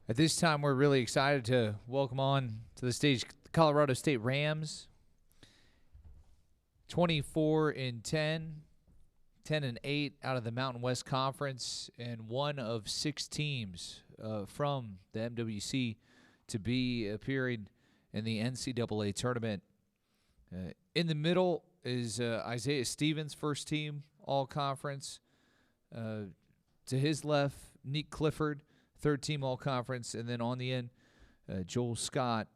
At this time, we're really excited to welcome on to the stage the Colorado State Rams. 24-10, 10-8 out of the Mountain West Conference, and one of six teams from the MWC to be appearing in the NCAA tournament. In the middle is Isaiah Stevens' first team All-Conference. To his left, Nick Clifford, third team All-Conference. And then on the end, Joel Scott.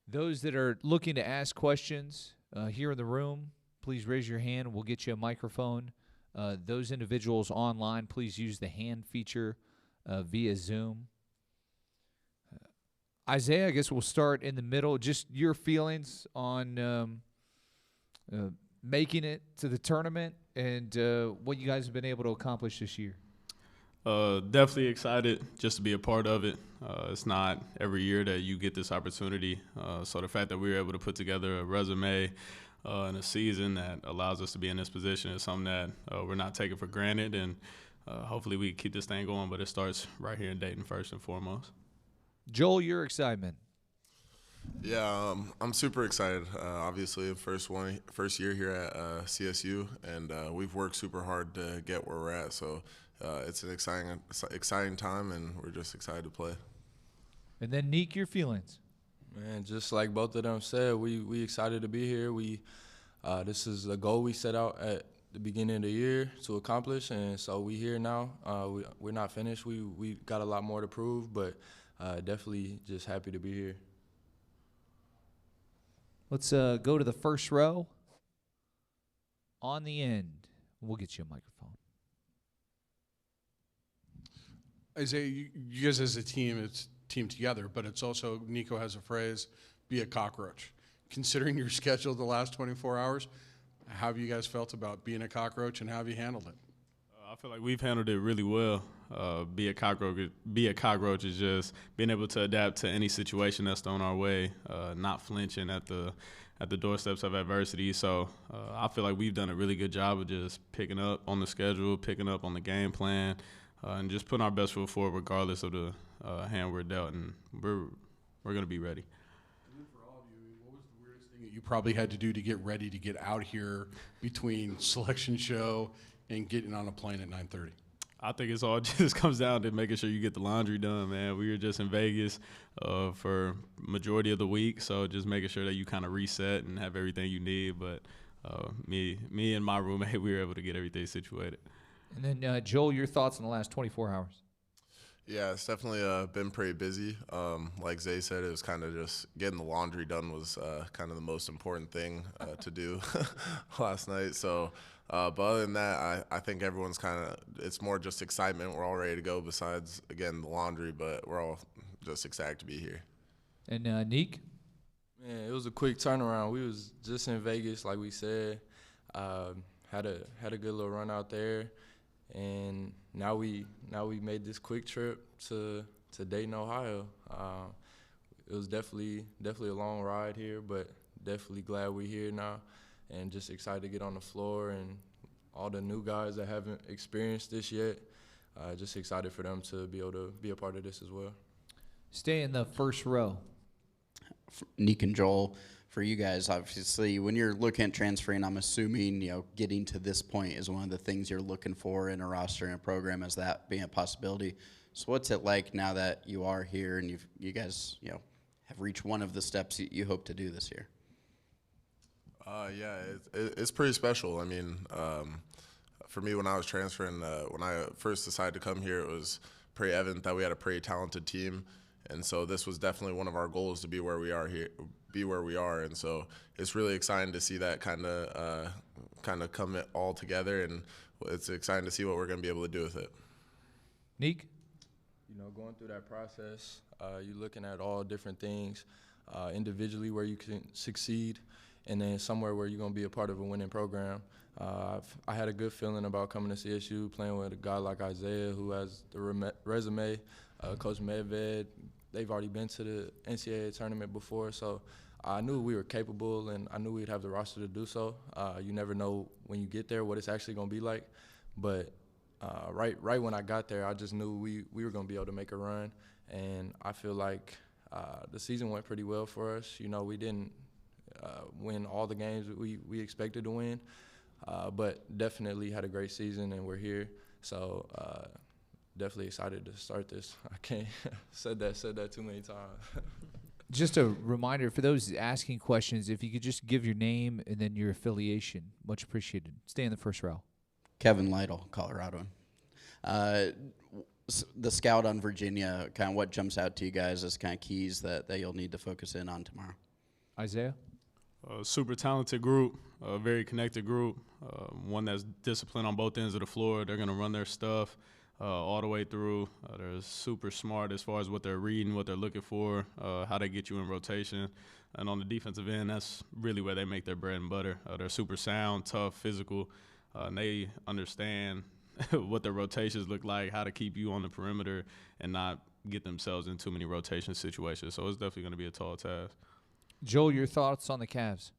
Those that are looking to ask questions here in the room, please raise your hand. We'll get you a microphone. Those individuals online, please use the hand feature via Zoom. Isaiah, I guess we'll start in the middle. Just your feelings on making it to the tournament and what you guys have been able to accomplish this year. Definitely excited just to be a part of it. It's not every year that you get this opportunity. So the fact that we were able to put together a resume and a season that allows us to be in this position is something that we're not taking for granted. And hopefully we keep this thing going, but it starts right here in Dayton first and foremost. Joel, your excitement. Yeah, I'm super excited. Obviously, first year here at CSU, and we've worked super hard to get where we're at. So it's an exciting time, and we're just excited to play. And then, Nick, your feelings. Man, just like both of them said, we excited to be here. This is a goal we set out at the beginning of the year to accomplish, and so we here now. We're not finished. We got a lot more to prove, but definitely just happy to be here. Let's go to the first row. On the end, we'll get you a microphone. Isaiah, you guys as a team, it's team together, but it's also, Nico has a phrase, be a cockroach. Considering your schedule the last 24 hours, how have you guys felt about being a cockroach, and how have you handled it? I feel like we've handled it really well. Be a cockroach is just being able to adapt to any situation that's thrown our way, not flinching at the doorsteps of adversity. So I feel like we've done a really good job of just picking up on the schedule, picking up on the game plan, and just putting our best foot forward regardless of the hand we're dealt, and we're going to be ready. And then for all of you, what was the weirdest thing that you probably had to do to get ready to get out here between selection show and getting on a plane at 9:30? I think it's all just comes down to making sure you get the laundry done, man. We were just in Vegas for majority of the week, so just making sure that you kind of reset and have everything you need. But me and my roommate, we were able to get everything situated. And then, Joel, your thoughts on the last 24 hours. Yeah, it's definitely been pretty busy. Like Zay said, it was kind of just getting the laundry done was kind of the most important thing to do last night. So, but other than that, I think everyone's it's more just excitement. We're all ready to go besides, again, the laundry, but we're all just excited to be here. And Nick? Man, it was a quick turnaround. We was just in Vegas, like we said. Had a good little run out there. And now we made this quick trip to Dayton, Ohio. It was definitely a long ride here, but definitely glad we're here now, and just excited to get on the floor, and all the new guys that haven't experienced this yet, just excited for them to be able to be a part of this as well. Stay in the first row. Nick and Joel, for you guys, obviously, when you're looking at transferring, I'm assuming, getting to this point is one of the things you're looking for in a roster and a program, as that being a possibility. So what's it like now that you are here and you guys, have reached one of the steps you hope to do this year? Yeah, it's pretty special. I mean, for me, when I was transferring, when I first decided to come here, it was pretty evident that we had a pretty talented team. And so this was definitely one of our goals, to be where we are here, and so it's really exciting to see that kind of come all together, and it's exciting to see what we're going to be able to do with it. Nick? Going through that process, you're looking at all different things, individually where you can succeed, and then somewhere where you're going to be a part of a winning program. I had a good feeling about coming to CSU, playing with a guy like Isaiah, who has the resume, Coach Medved. They've already been to the NCAA tournament before, so I knew we were capable, and I knew we'd have the roster to do so. You never know when you get there what it's actually going to be like, but right when I got there, I just knew we were going to be able to make a run. And I feel like the season went pretty well for us. You know, we didn't win all the games that we expected to win, but definitely had a great season, and we're here. So definitely excited to start this. I can't said that too many times. Just a reminder for those asking questions, if you could just give your name and then your affiliation, much appreciated. Stay in the first row. Kevin Lytle, Colorado. The scout on Virginia, kind of what jumps out to you guys as kind of keys that you'll need to focus in on tomorrow? Isaiah? Super talented group, a very connected group, one that's disciplined on both ends of the floor. They're going to run their stuff all the way through. They're super smart as far as what they're reading, what they're looking for, how they get you in rotation. And on the defensive end, that's really where they make their bread and butter. They're super sound, tough, physical, and they understand what their rotations look like, how to keep you on the perimeter and not get themselves in too many rotation situations. So it's definitely going to be a tall task. Joel, your thoughts on the Cavs?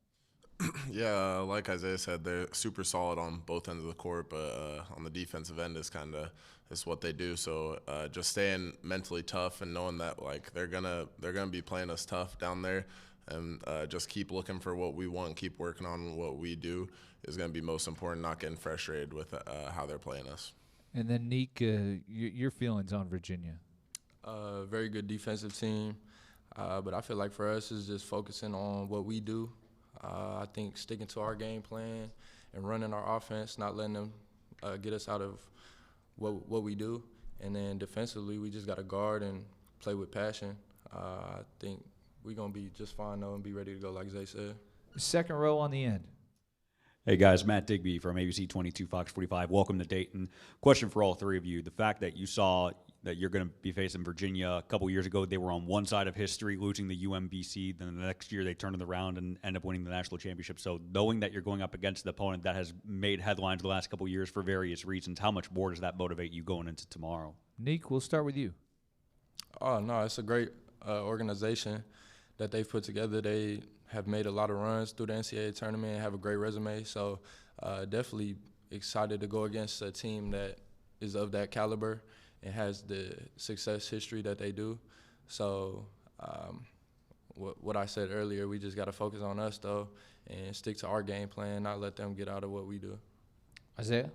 Yeah, like Isaiah said, they're super solid on both ends of the court, but on the defensive end is what they do. So just staying mentally tough and knowing that like they're gonna be playing us tough down there, and just keep looking for what we want, keep working on what we do is gonna be most important. Not getting frustrated with how they're playing us. And then Neek, your feelings on Virginia? Very good defensive team. But I feel like for us is just focusing on what we do. I think sticking to our game plan and running our offense, not letting them get us out of what we do. And then defensively, we just got to guard and play with passion. I think we're going to be just fine, though, and be ready to go, like Zay said. Second row on the end. Hey guys, Matt Digby from ABC 22 Fox 45. Welcome to Dayton. Question for all three of you. The fact that you saw that you're going to be facing Virginia a couple years ago, they were on one side of history, losing the UMBC. Then the next year they turned it around and end up winning the national championship. So knowing that you're going up against an opponent that has made headlines the last couple years for various reasons, how much more does that motivate you going into tomorrow? Neek, we'll start with you. Oh, no, it's a great organization that they've put together. They have made a lot of runs through the NCAA tournament and have a great resume. So definitely excited to go against a team that is of that caliber and has the success history that they do. So what I said earlier, we just got to focus on us, though, and stick to our game plan, not let them get out of what we do. Isaiah?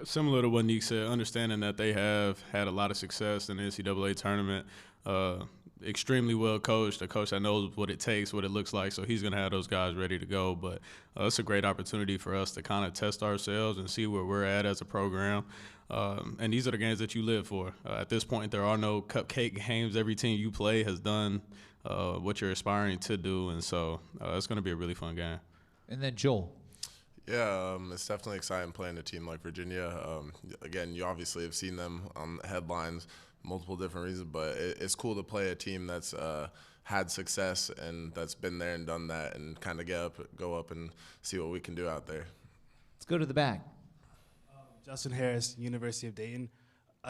Similar to what Neek said, understanding that they have had a lot of success in the NCAA tournament, extremely well coached, a coach that knows what it takes, what it looks like, so he's going to have those guys ready to go. But it's a great opportunity for us to kind of test ourselves and see where we're at as a program. And these are the games that you live for. At this point, there are no cupcake games. Every team you play has done what you're aspiring to do, and so it's going to be a really fun game. And then Joel. Yeah, it's definitely exciting playing a team like Virginia. Again, you obviously have seen them on headlines, multiple different reasons, but it's cool to play a team that's had success and that's been there and done that, and kind of go up and see what we can do out there. Let's go to the back. Justin Harris, University of Dayton.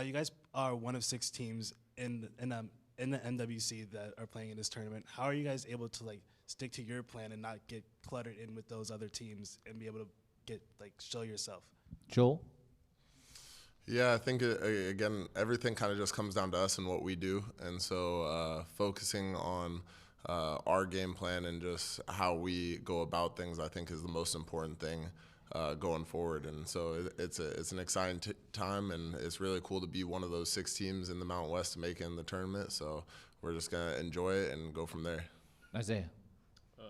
You guys are one of 6 teams in the MWC that are playing in this tournament. How are you guys able to stick to your plan and not get cluttered in with those other teams and be able to show yourself? Joel? Yeah, I think, again, everything kind of just comes down to us and what we do. And so focusing on our game plan and just how we go about things, I think, is the most important thing going forward. And so it's an exciting time, and it's really cool to be one of those 6 teams in the Mountain West to make it in the tournament. So we're just going to enjoy it and go from there. Isaiah?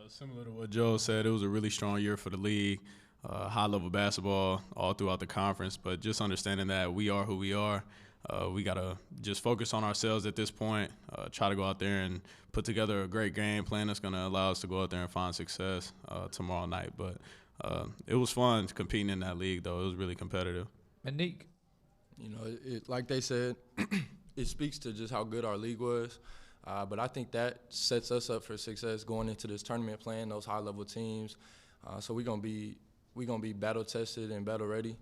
Similar to what Joel said, it was a really strong year for the league. High-level basketball all throughout the conference, but just understanding that we are who we are. We got to just focus on ourselves at this point, try to go out there and put together a great game plan that's going to allow us to go out there and find success tomorrow night. But it was fun competing in that league, though. It was really competitive. And Neek? You know, like they said, it speaks to just how good our league was. But I think that sets us up for success going into this tournament, playing those high-level teams. So we're gonna be battle-tested and battle-ready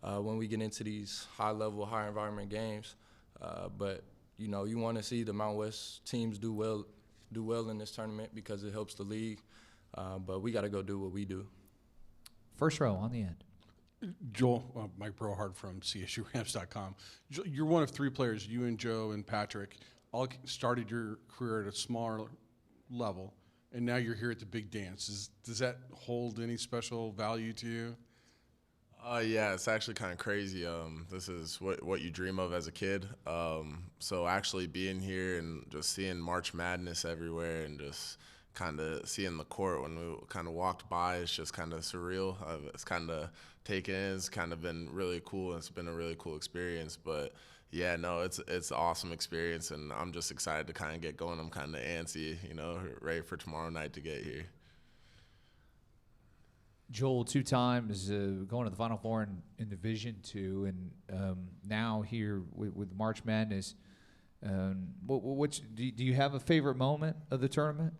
when we get into these high-level, high-environment games. But you know, you want to see the Mountain West teams do well in this tournament because it helps the league. But we got to go do what we do. First row on the end. Joel, Mike Brohard from CSURams.com. You're one of three players, you and Joe and Patrick, all started your career at a smaller level, and now you're here at the big dance. Does that hold any special value to you? Yeah, it's actually kind of crazy. This is what you dream of as a kid. So actually being here and just seeing March Madness everywhere and just kind of seeing the court when we kind of walked by, it's just kind of surreal. It's kind of taken in. It's kind of been really cool. It's been a really cool experience. But yeah, no, it's an awesome experience, and I'm just excited to kind of get going. I'm kind of antsy, ready for tomorrow night to get here. Joel, 2 times going to the Final Four in Division II, and now here with March Madness. Do you have a favorite moment of the tournament?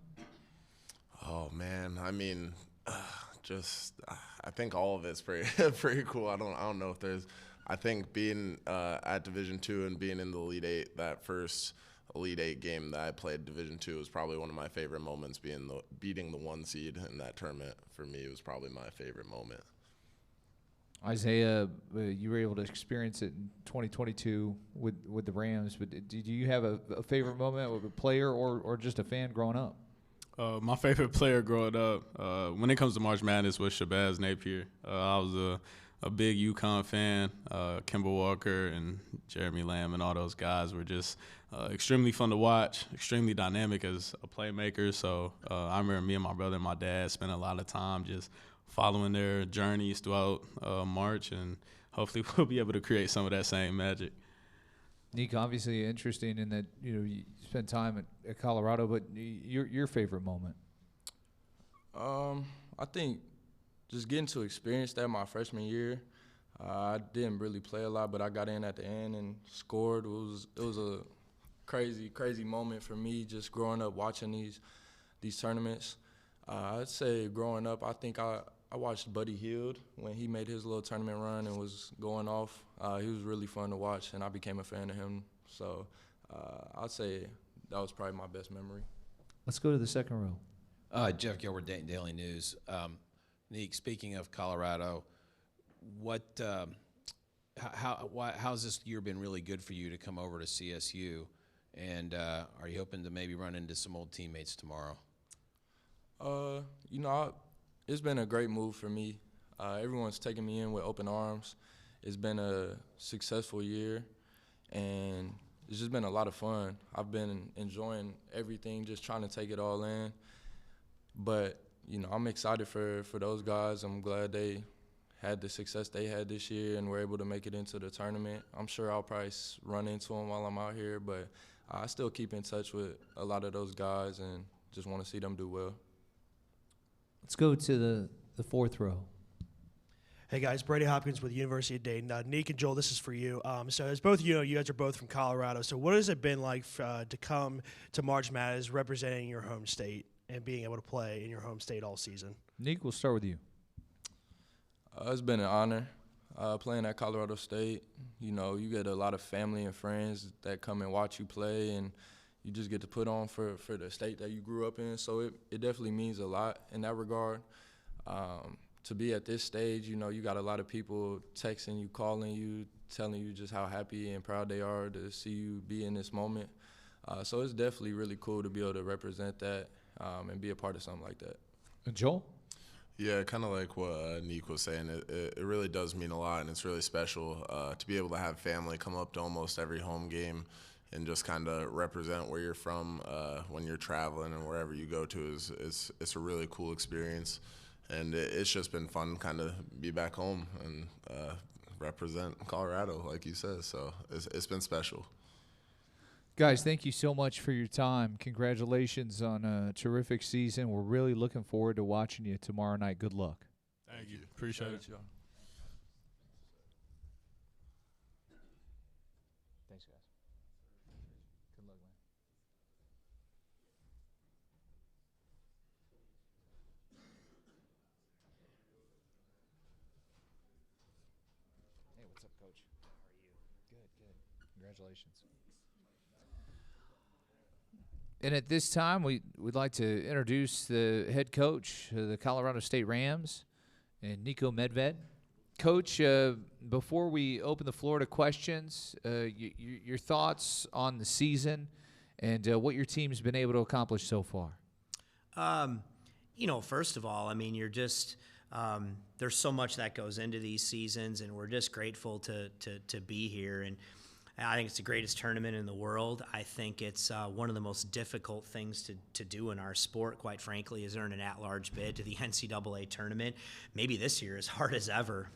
Oh man, I mean, I think all of it's pretty cool. I don't know if there's. I think being at Division II and being in the Elite Eight, that first Elite Eight game that I played Division II was probably one of my favorite moments. Beating the 1 seed in that tournament for me was probably my favorite moment. Isaiah, you were able to experience it in 2022 with the Rams, but did you have a favorite moment with a player or just a fan growing up? My favorite player growing up, when it comes to March Madness, was Shabazz Napier. I was a big UConn fan. Kemba Walker and Jeremy Lamb and all those guys were just extremely fun to watch, extremely dynamic as a playmaker. So I remember me and my brother and my dad spent a lot of time just following their journeys throughout March, and hopefully we'll be able to create some of that same magic. Nick, obviously interesting in that you spent time at Colorado, but your favorite moment? I think just getting to experience that my freshman year. I didn't really play a lot, but I got in at the end and scored. It was a crazy moment for me just growing up watching these tournaments. I'd say growing up, I think I watched Buddy Hield when he made his little tournament run and was going off. He was really fun to watch, and I became a fan of him. So I'd say that was probably my best memory. Let's go to the second row. Jeff Gilbert, Dayton Daily News. Nick, speaking of Colorado, how's this year been really good for you to come over to CSU? And are you hoping to maybe run into some old teammates tomorrow? It's been a great move for me. Everyone's taken me in with open arms. It's been a successful year, and it's just been a lot of fun. I've been enjoying everything, just trying to take it all in. But, I'm excited for those guys. I'm glad they had the success they had this year and were able to make it into the tournament. I'm sure I'll probably run into them while I'm out here, but I still keep in touch with a lot of those guys and just want to see them do well. Let's go to the fourth row. Hey guys, Brady Hopkins with University of Dayton. Nick and Joel, this is for you. So as both you guys are both from Colorado. So what has it been like to come to March Madness representing your home state and being able to play in your home state all season? Nick, we'll start with you. It's been an honor playing at Colorado State. You get a lot of family and friends that come and watch you play, and you just get to put on for the state that you grew up in. So it definitely means a lot in that regard. To be at this stage, you got a lot of people texting you, calling you, telling you just how happy and proud they are to see you be in this moment. So it's definitely really cool to be able to represent that and be a part of something like that. And Joel? Yeah, kind of like what Nick was saying. It really does mean a lot, and it's really special to be able to have family come up to almost every home game and just kind of represent where you're from when you're traveling and wherever you go to. It's a really cool experience, and it's just been fun kind of be back home and represent Colorado, like you said. So it's been special. Guys, thank you so much for your time. Congratulations on a terrific season. We're really looking forward to watching you tomorrow night. Good luck. Thank you. Appreciate it. Thanks, guys. Good luck, man. Hey, what's up, Coach? How are you? Good. Congratulations. And at this time, we'd like to introduce the head coach of the Colorado State Rams, and Nico Medved. Coach, before we open the floor to questions, your thoughts on the season and what your team's been able to accomplish so far. First of all, I mean, you're just there's so much that goes into these seasons, and we're just grateful to be here. And I think it's the greatest tournament in the world. I think it's one of the most difficult things to do in our sport, quite frankly, is earn an at-large bid to the NCAA tournament. Maybe this year as hard as ever,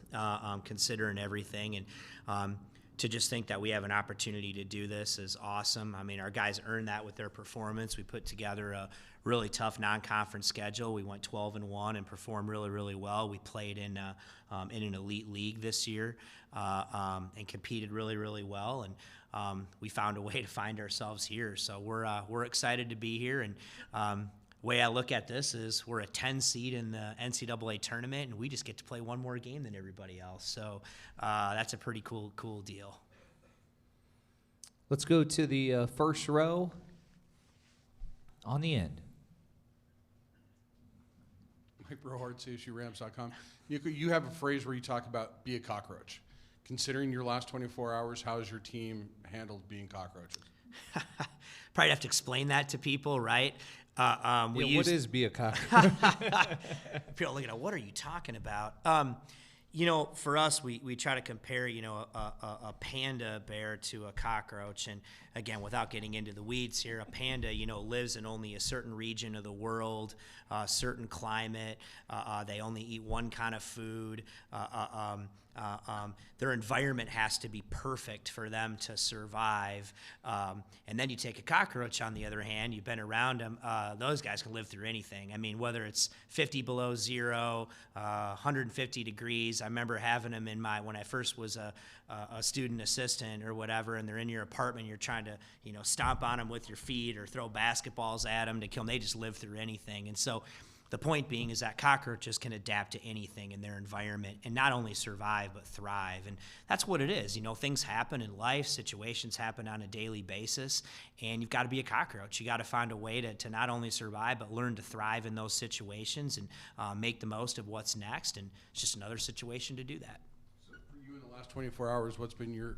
considering everything. And to just think that we have an opportunity to do this is awesome. I mean, our guys earned that with their performance. We put together a really tough non-conference schedule. We went 12-1 and performed really, really well. We played in an elite league this year and competed really, really well. And we found a way to find ourselves here. So we're excited to be here. And way I look at this is we're a 10 seed in the NCAA tournament, and we just get to play one more game than everybody else. So that's a pretty cool deal. Let's go to the first row on the end. Mike Brohart, CSURams.com. You have a phrase where you talk about be a cockroach. Considering your last 24 hours, how has your team handled being cockroaches? Probably have to explain that to people, right? What is be a cockroach? People are looking at, what are you talking about? For us, we try to compare, a panda bear to a cockroach. And again, without getting into the weeds here, a panda, lives in only a certain region of the world, a certain climate. They only eat one kind of food. Their environment has to be perfect for them to survive. And then you take a cockroach, on the other hand, you've been around them, those guys can live through anything. I mean, whether it's 50 below zero, 150 degrees. I remember having them when I first was a student assistant or whatever, and they're in your apartment, you're trying to, stomp on them with your feet or throw basketballs at them to kill them. They just live through anything. And so the point being is that cockroaches can adapt to anything in their environment and not only survive but thrive. And that's what it is. Things happen in life, situations happen on a daily basis, and you've got to be a cockroach. You got to find a way to not only survive but learn to thrive in those situations and make the most of what's next. And it's just another situation to do that. So for you in the last 24 hours, what's been your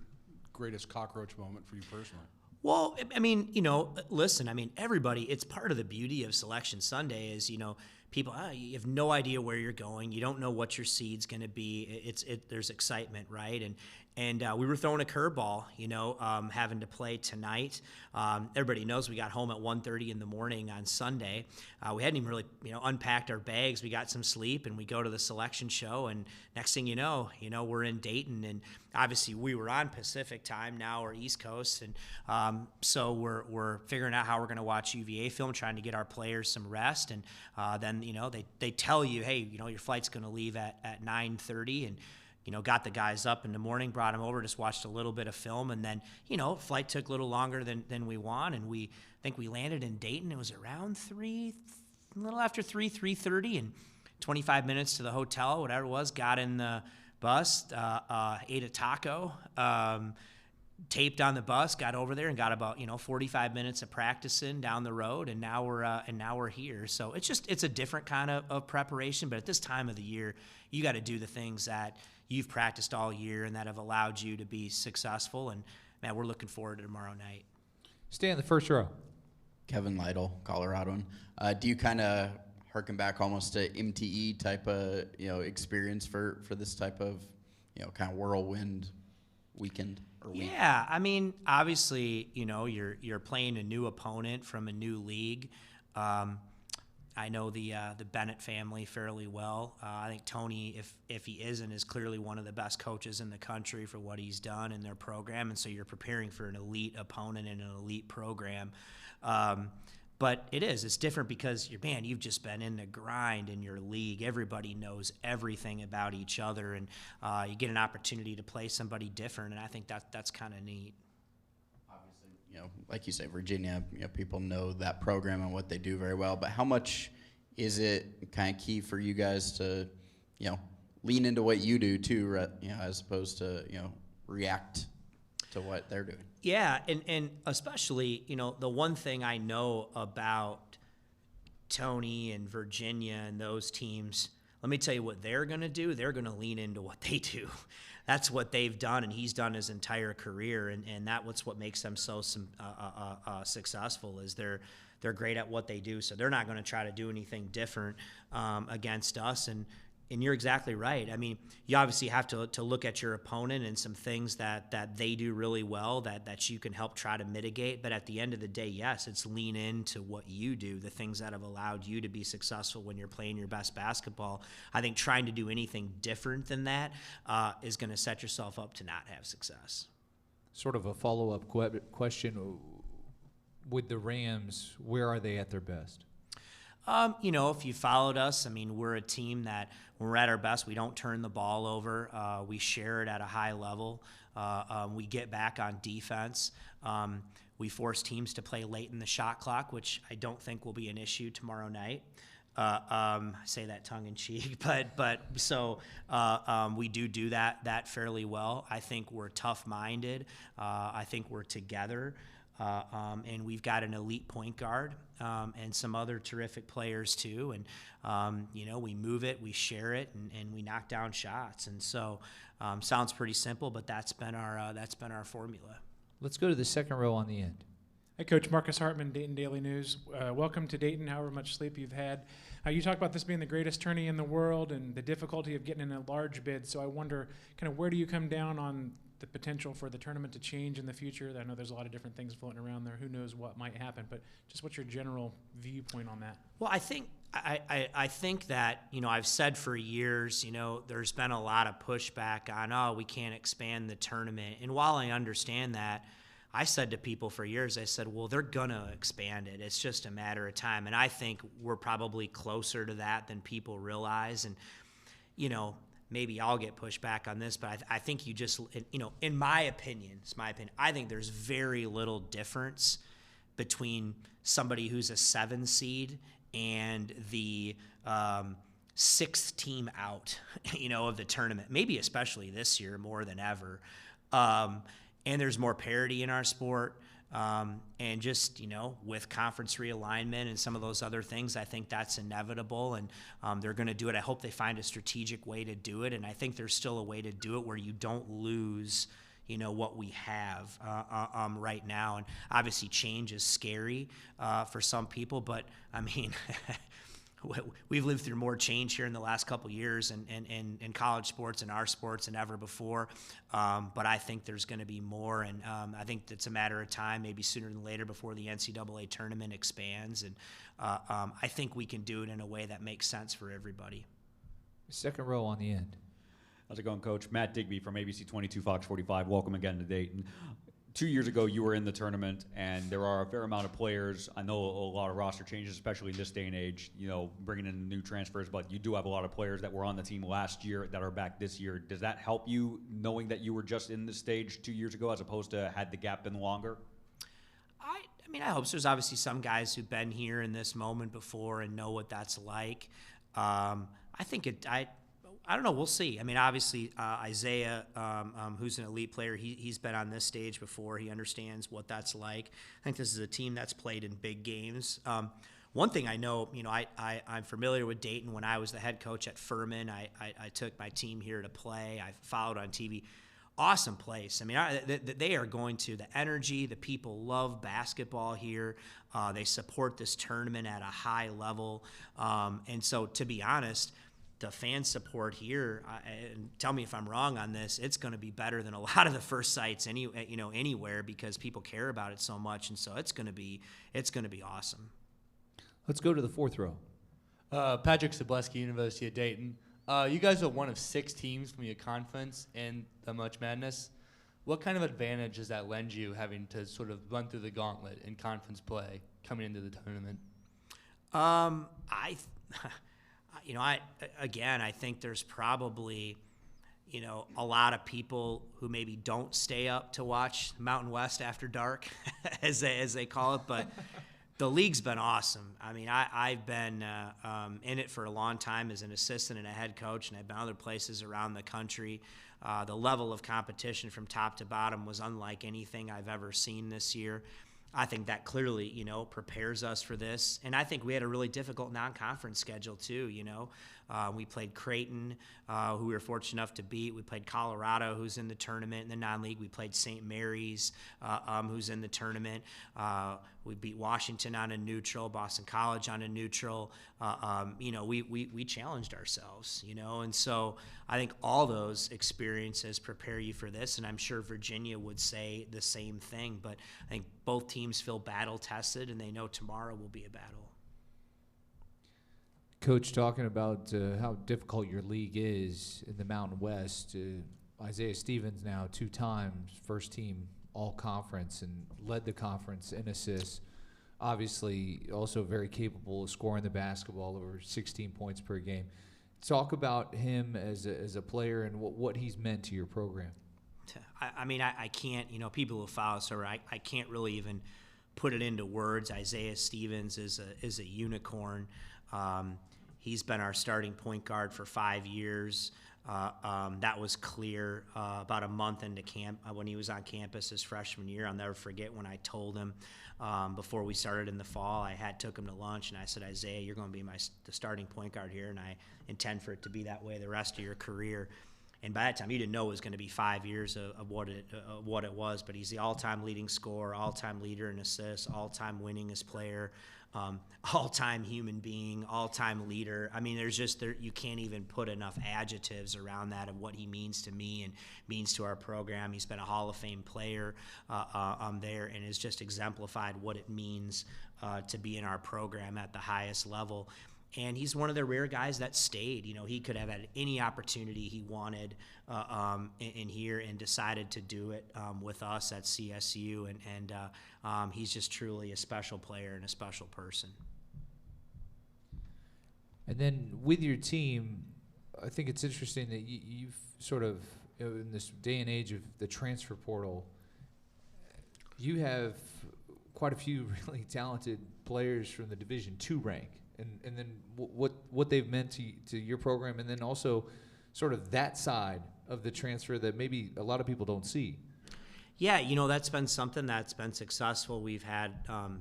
greatest cockroach moment for you personally? Well, I mean, listen, everybody, it's part of the beauty of Selection Sunday is, people, you have no idea where you're going. You don't know what your seed's going to be. There's excitement, right? And we were throwing a curveball, having to play tonight. Everybody knows we got home at 1:30 in the morning on Sunday. We hadn't even really, unpacked our bags. We got some sleep, and we go to the selection show. And next thing you know, we're in Dayton. And obviously, we were on Pacific time. Now we're East Coast, and so we're figuring out how we're going to watch UVA film, trying to get our players some rest. And then they tell you, hey, your flight's going to leave at 9:30, and got the guys up in the morning, brought them over, just watched a little bit of film, and then, flight took a little longer than we want, and I think we landed in Dayton. It was around 3, a little after 3:30, and 25 minutes to the hotel, whatever it was, got in the bus, ate a taco, taped on the bus, got over there and got about 45 minutes of practicing down the road, and now we're here. So it's a different kind of preparation, but at this time of the year, you got to do the things that you've practiced all year and that have allowed you to be successful. And man, we're looking forward to tomorrow night. Stay in the first row. Kevin Lytle, Coloradoan. Do you kind of harken back almost to MTE type of experience for this type of kind of whirlwind weekend or week? Yeah, obviously you're playing a new opponent from a new league. I know the Bennett family fairly well. I think Tony, if he isn't, is clearly one of the best coaches in the country for what he's done in their program, and so you're preparing for an elite opponent in an elite program. But it's different because you've just been in the grind in your league. Everybody knows everything about each other, and you get an opportunity to play somebody different, and I think that's kind of neat. Like you say, Virginia, people know that program and what they do very well, but how much is it kind of key for you guys to, lean into what you do too, as opposed to, react to what they're doing? Yeah, and especially, the one thing I know about Tony and Virginia and those teams, let me tell you what they're going to do. They're going to lean into what they do. That's what they've done, and he's done his entire career, and that's what makes them so successful is they're great at what they do. So they're not going to try to do anything different against us. And you're exactly right. I mean, you obviously have to look at your opponent and some things that they do really well that you can help try to mitigate. But at the end of the day, yes, it's lean into what you do, the things that have allowed you to be successful when you're playing your best basketball. I think trying to do anything different than that is going to set yourself up to not have success. Sort of a follow-up question. With the Rams, where are they at their best? If you followed us, I mean, we're a team that when we're at our best, we don't turn the ball over. We share it at a high level. We get back on defense. We force teams to play late in the shot clock, which I don't think will be an issue tomorrow night. I say that tongue in cheek, but we do that fairly well. I think we're tough-minded. I think we're together. And we've got an elite point guard and some other terrific players too. And, we move it, we share it, and we knock down shots. And so sounds pretty simple, but that's been our formula. Let's go to the second row on the end. Hi, Coach. Marcus Hartman, Dayton Daily News. Welcome to Dayton, however much sleep you've had. You talk about this being the greatest tourney in the world and the difficulty of getting in a large bid. So I wonder, kind of where do you come down on the potential for the tournament to change in the future? I know there's a lot of different things floating around there. Who knows what might happen, but just what's your general viewpoint on that? Well, I think that, I've said for years, there's been a lot of pushback on, we can't expand the tournament. And while I understand that, I said to people for years, I said, well, they're going to expand it. It's just a matter of time. And I think we're probably closer to that than people realize. And, maybe I'll get pushback on this, but I think you just, in my opinion, I think there's very little difference between somebody who's a 7 seed and the 6th team out, of the tournament, maybe especially this year more than ever. And there's more parity in our sport. And just, with conference realignment and some of those other things, I think that's inevitable, and they're going to do it. I hope they find a strategic way to do it, and I think there's still a way to do it where you don't lose, what we have right now. And obviously change is scary for some people, but, I mean, we've lived through more change here in the last couple of years in college sports and our sports than ever before. But I think there's going to be more, and I think it's a matter of time, maybe sooner than later, before the NCAA tournament expands. And I think we can do it in a way that makes sense for everybody. Second row on the end. How's it going, Coach? Matt Digby from ABC 22 Fox 45. Welcome again to Dayton. 2 years ago, you were in the tournament, and there are a fair amount of players. I know a lot of roster changes, especially in this day and age, bringing in new transfers, but you do have a lot of players that were on the team last year that are back this year. Does that help you, knowing that you were just in this stage 2 years ago as opposed to had the gap been longer? I hope so. There's obviously some guys who've been here in this moment before and know what that's like. I don't know. We'll see. I mean, obviously, Isaiah, who's an elite player, he's been on this stage before. He understands what that's like. I think this is a team that's played in big games. One thing I know, I'm familiar with Dayton. When I was the head coach at Furman, I took my team here to play. I followed on TV. Awesome place. I mean, they are going to, the energy, the people love basketball here. They support this tournament at a high level. And so, to be honest, the fan support here, and tell me if I'm wrong on this, it's going to be better than a lot of the first sites anywhere, because people care about it so much, and so it's going to be awesome. Let's go to the fourth row. Patrick Sableski, University of Dayton. You guys are one of 6 teams from your conference in the March Madness. What kind of advantage does that lend you, having to sort of run through the gauntlet in conference play coming into the tournament? I think there's probably, a lot of people who maybe don't stay up to watch Mountain West after dark, as they call it, but the league's been awesome. I mean, I've been in it for a long time as an assistant and a head coach, and I've been other places around the country. The level of competition from top to bottom was unlike anything I've ever seen this year. I think that clearly, prepares us for this. And I think we had a really difficult non-conference schedule too, We played Creighton, who we were fortunate enough to beat. We played Colorado, who's in the tournament in the non-league. We played St. Mary's, who's in the tournament. We beat Washington on a neutral, Boston College on a neutral. We challenged ourselves, and so I think all those experiences prepare you for this, and I'm sure Virginia would say the same thing, but I think both teams feel battle-tested, and they know tomorrow will be a battle. Coach, talking about how difficult your league is in the Mountain West, Isaiah Stevens now 2 times first team all-conference and led the conference in assists. Obviously, also very capable of scoring the basketball, over 16 points per game. Talk about him as a player and what he's meant to your program. I can't, people who follow us, I can't really even put it into words. Isaiah Stevens is a unicorn. He's been our starting point guard for 5 years. That was clear about a month into camp when he was on campus his freshman year. I'll never forget when I told him before we started in the fall. I took him to lunch and I said, Isaiah, you're going to be the starting point guard here, and I intend for it to be that way the rest of your career. And by that time, you didn't know it was going to be 5 years of what it was. But he's the all-time leading scorer, all-time leader in assists, all-time winningest player, all-time human being, all-time leader. I mean, you can't even put enough adjectives around that of what he means to me and means to our program. He's been a Hall of Fame player there, and has just exemplified what it means to be in our program at the highest level. And he's one of the rare guys that stayed. He could have had any opportunity he wanted in here and decided to do it with us at CSU. And he's just truly a special player and a special person. And then with your team, I think it's interesting that you've sort of, in this day and age of the transfer portal, you have quite a few really talented players from the Division II rank. And then what they've meant to your program, and then also sort of that side of the transfer that maybe a lot of people don't see. Yeah, that's been something that's been successful. We've had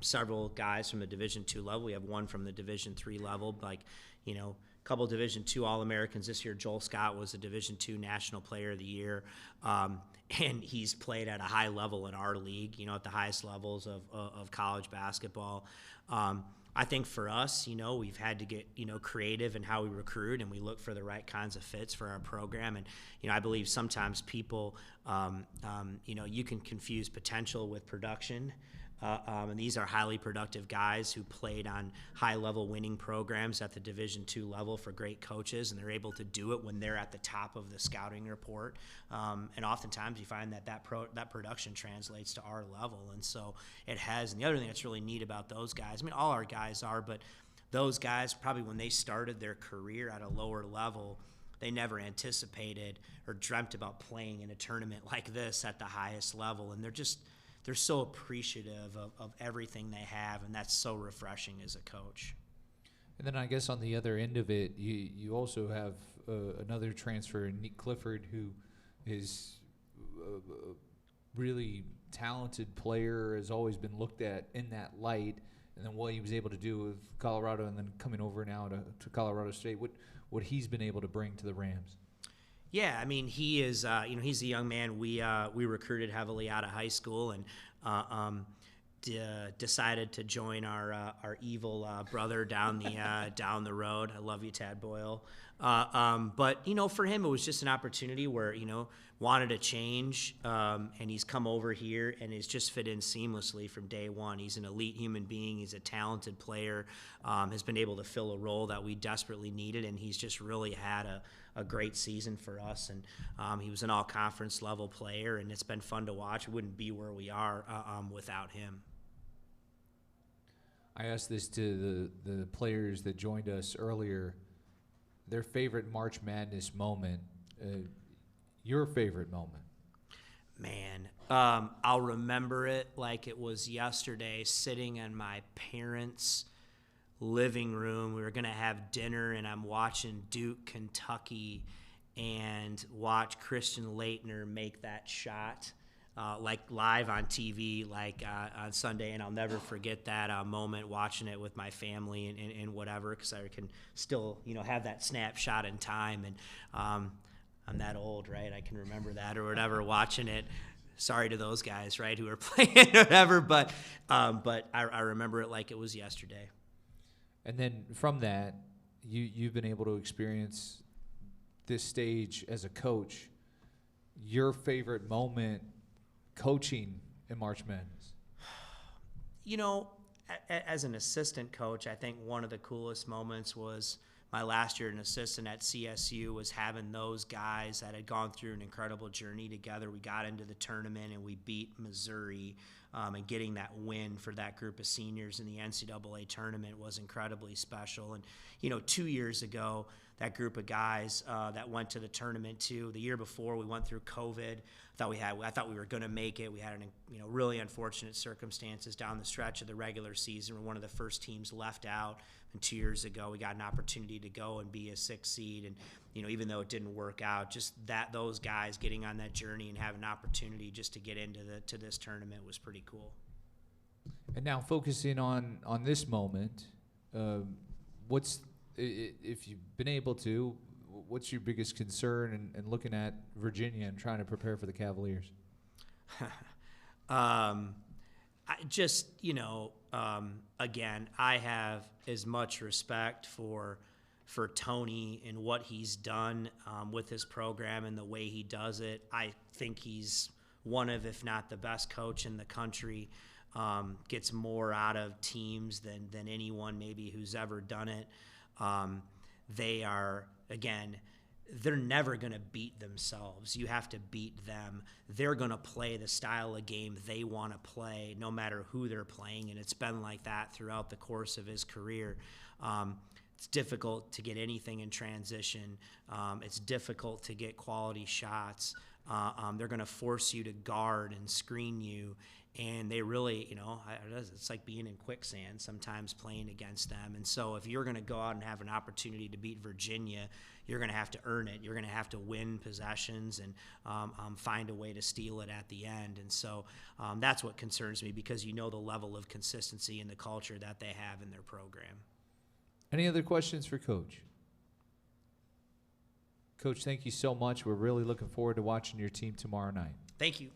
several guys from the Division II level. We have one from the Division III level, a couple Division II All-Americans this year. Joel Scott was a Division II National Player of the Year, and he's played at a high level in our league, at the highest levels of college basketball. I think for us, we've had to get, creative in how we recruit, and we look for the right kinds of fits for our program. And, I believe sometimes people, you can confuse potential with production. And these are highly productive guys who played on high-level winning programs at the Division II level for great coaches, and they're able to do it when they're at the top of the scouting report. And oftentimes you find that production translates to our level, and so it has. And the other thing that's really neat about those guys, all our guys are, but those guys probably when they started their career at a lower level, they never anticipated or dreamt about playing in a tournament like this at the highest level, and they're so appreciative of everything they have, and that's so refreshing as a coach. And then I guess on the other end of it, you also have another transfer, Nick Clifford, who is a really talented player, has always been looked at in that light, and then what he was able to do with Colorado and then coming over now to Colorado State, what he's been able to bring to the Rams. Yeah, he is. He's a young man we recruited heavily out of high school, and decided to join our evil brother down the road. I love you, Tad Boyle. But for him, it was just an opportunity where wanted a change, and he's come over here and has just fit in seamlessly from day one. He's an elite human being. He's a talented player. Has been able to fill a role that we desperately needed, and he's just really had a great season for us, and he was an all-conference level player, and it's been fun to watch. We wouldn't be where we are without him. I asked this to the players that joined us earlier, their favorite March Madness moment, your favorite moment. Man, I'll remember it like it was yesterday, sitting in my parents' living room. We were going to have dinner, and I'm watching Duke, Kentucky, and watch Christian Laettner make that shot like live on TV, like on Sunday, and I'll never forget that moment watching it with my family and whatever, because I can still, have that snapshot in time. And I'm that old, right? I can remember that or whatever, watching it. Sorry to those guys, right, who were playing or whatever, but I remember it like it was yesterday. And then from that, you've been able to experience this stage as a coach. Your favorite moment coaching in March Madness? As an assistant coach, I think one of the coolest moments was my last year as an assistant at CSU, was having those guys that had gone through an incredible journey together. We got into the tournament and we beat Missouri, and getting that win for that group of seniors in the NCAA tournament was incredibly special. And 2 years ago, that group of guys that went to the tournament too. The year before, we went through COVID. I thought we were going to make it. We had really unfortunate circumstances down the stretch of the regular season. We're one of the first teams left out. And 2 years ago, we got an opportunity to go and be a 6th seed. And even though it didn't work out, just those guys getting on that journey and having an opportunity just to get into this tournament was pretty cool. And now focusing on this moment, if you've been able to, what's your biggest concern in looking at Virginia and trying to prepare for the Cavaliers? Again, I have as much respect for Tony and what he's done with his program and the way he does it. I think he's one of, if not the best coach in the country. Gets more out of teams than anyone maybe who's ever done it. They are, again, they're never going to beat themselves. You have to beat them. They're going to play the style of game they want to play no matter who they're playing, and it's been like that throughout the course of his career. It's difficult to get anything in transition. It's difficult to get quality shots. They're going to force you to guard and screen you. And they really, it's like being in quicksand sometimes playing against them. And so if you're going to go out and have an opportunity to beat Virginia, you're going to have to earn it. You're going to have to win possessions and find a way to steal it at the end. And so that's what concerns me, because the level of consistency and the culture that they have in their program. Any other questions for Coach? Coach, thank you so much. We're really looking forward to watching your team tomorrow night. Thank you.